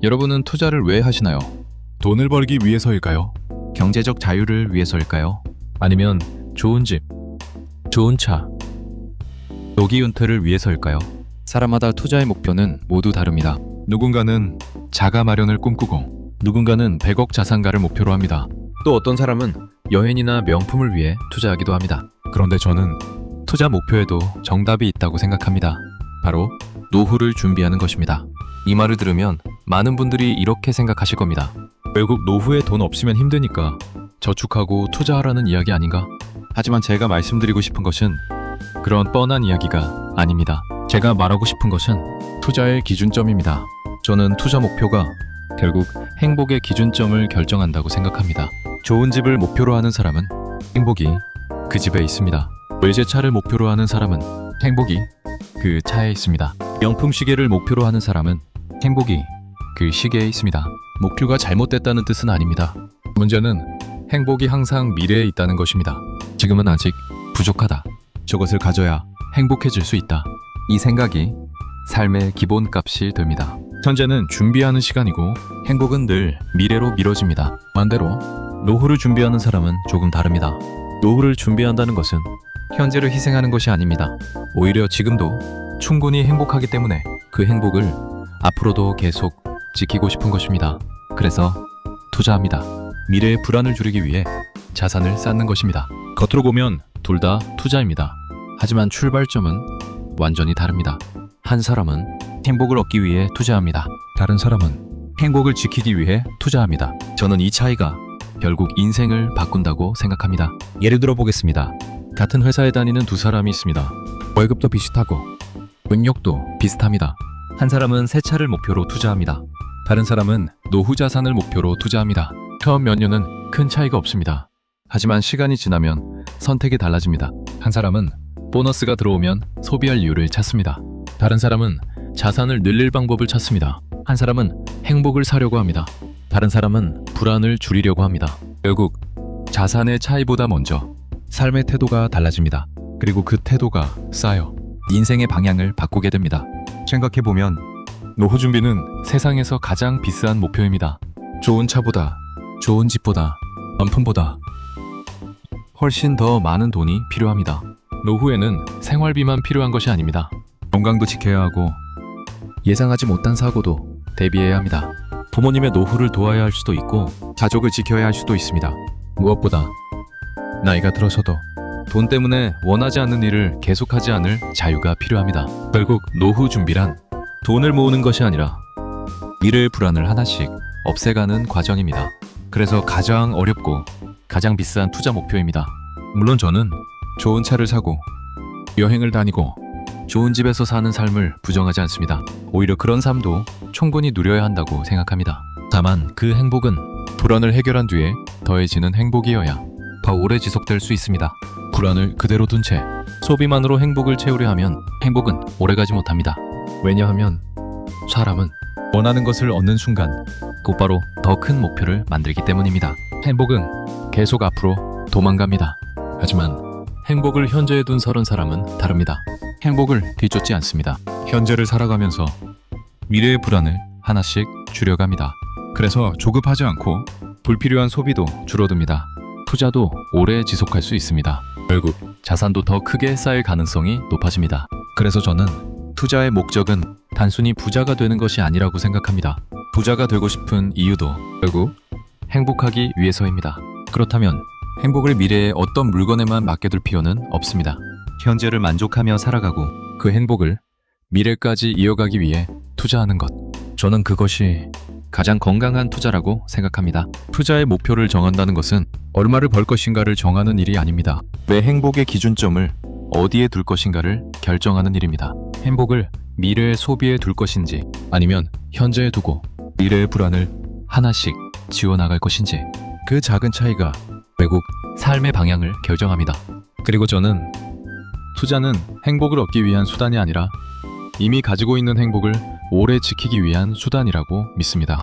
여러분은 투자를 왜 하시나요? 돈을 벌기 위해서일까요? 경제적 자유를 위해서일까요? 아니면 좋은 집, 좋은 차, 조기 은퇴를 위해서일까요? 사람마다 투자의 목표는 모두 다릅니다. 누군가는 자가 마련을 꿈꾸고 누군가는 100억 자산가를 목표로 합니다. 또 어떤 사람은 여행이나 명품을 위해 투자하기도 합니다. 그런데 저는 투자 목표에도 정답이 있다고 생각합니다. 바로 노후를 준비하는 것입니다. 이 말을 들으면 많은 분들이 이렇게 생각하실 겁니다. 결국 노후에 돈 없으면 힘드니까 저축하고 투자하라는 이야기 아닌가? 하지만 제가 말씀드리고 싶은 것은 그런 뻔한 이야기가 아닙니다. 제가 말하고 싶은 것은 투자의 기준점입니다. 저는 투자 목표가 결국 행복의 기준점을 결정한다고 생각합니다. 좋은 집을 목표로 하는 사람은 행복이 그 집에 있습니다. 외제차를 목표로 하는 사람은 행복이 그 차에 있습니다. 명품 시계를 목표로 하는 사람은 행복이 그 시계에 있습니다. 목표가 잘못됐다는 뜻은 아닙니다. 문제는 행복이 항상 미래에 있다는 것입니다. 지금은 아직 부족하다. 저것을 가져야 행복해질 수 있다. 이 생각이 삶의 기본값이 됩니다. 현재는 준비하는 시간이고 행복은 늘 미래로 미뤄집니다. 반대로 노후를 준비하는 사람은 조금 다릅니다. 노후를 준비한다는 것은 현재를 희생하는 것이 아닙니다. 오히려 지금도 충분히 행복하기 때문에 그 행복을 앞으로도 계속 지키고 싶은 것입니다. 그래서 투자합니다. 미래의 불안을 줄이기 위해 자산을 쌓는 것입니다. 겉으로 보면 둘 다 투자입니다. 하지만 출발점은 완전히 다릅니다. 한 사람은 행복을 얻기 위해 투자합니다. 다른 사람은 행복을 지키기 위해 투자합니다. 저는 이 차이가 결국 인생을 바꾼다고 생각합니다. 예를 들어 보겠습니다. 같은 회사에 다니는 두 사람이 있습니다. 월급도 비슷하고 능력도 비슷합니다. 한 사람은 새 차를 목표로 투자합니다. 다른 사람은 노후 자산을 목표로 투자합니다. 처음 몇 년은 큰 차이가 없습니다. 하지만 시간이 지나면 선택이 달라집니다. 한 사람은 보너스가 들어오면 소비할 이유를 찾습니다. 다른 사람은 자산을 늘릴 방법을 찾습니다. 한 사람은 행복을 사려고 합니다. 다른 사람은 불안을 줄이려고 합니다. 결국 자산의 차이보다 먼저 삶의 태도가 달라집니다. 그리고 그 태도가 쌓여 인생의 방향을 바꾸게 됩니다. 생각해보면 노후 준비는 세상에서 가장 비싼 목표입니다. 좋은 차보다, 좋은 집보다, 명품보다 훨씬 더 많은 돈이 필요합니다. 노후에는 생활비만 필요한 것이 아닙니다. 건강도 지켜야 하고 예상하지 못한 사고도 대비해야 합니다. 부모님의 노후를 도와야 할 수도 있고 가족을 지켜야 할 수도 있습니다. 무엇보다 나이가 들어서도 돈 때문에 원하지 않는 일을 계속하지 않을 자유가 필요합니다. 결국 노후 준비란 돈을 모으는 것이 아니라 미래의 불안을 하나씩 없애가는 과정입니다. 그래서 가장 어렵고 가장 비싼 투자 목표입니다. 물론 저는 좋은 차를 사고 여행을 다니고 좋은 집에서 사는 삶을 부정하지 않습니다. 오히려 그런 삶도 충분히 누려야 한다고 생각합니다. 다만 그 행복은 불안을 해결한 뒤에 더해지는 행복이어야 더 오래 지속될 수 있습니다. 불안을 그대로 둔 채 소비만으로 행복을 채우려 하면 행복은 오래가지 못합니다. 왜냐하면 사람은 원하는 것을 얻는 순간 곧바로 더 큰 목표를 만들기 때문입니다. 행복은 계속 앞으로 도망갑니다. 하지만 행복을 현재에 둔 서른 사람은 다릅니다. 행복을 뒤쫓지 않습니다. 현재를 살아가면서 미래의 불안을 하나씩 줄여갑니다. 그래서 조급하지 않고 불필요한 소비도 줄어듭니다. 투자도 오래 지속할 수 있습니다. 결국 자산도 더 크게 쌓일 가능성이 높아집니다. 그래서 저는 투자의 목적은 단순히 부자가 되는 것이 아니라고 생각합니다. 부자가 되고 싶은 이유도 결국 행복하기 위해서입니다. 그렇다면 행복을 미래의 어떤 물건에만 맡겨둘 필요는 없습니다. 현재를 만족하며 살아가고 그 행복을 미래까지 이어가기 위해 투자하는 것. 저는 그것이 가장 건강한 투자라고 생각합니다. 투자의 목표를 정한다는 것은 얼마를 벌 것인가를 정하는 일이 아닙니다. 내 행복의 기준점을 어디에 둘 것인가를 결정하는 일입니다. 행복을 미래의 소비에 둘 것인지 아니면 현재에 두고 미래의 불안을 하나씩 지워나갈 것인지 그 작은 차이가 결국 삶의 방향을 결정합니다. 그리고 저는 투자는 행복을 얻기 위한 수단이 아니라 이미 가지고 있는 행복을 오래 지키기 위한 수단이라고 믿습니다.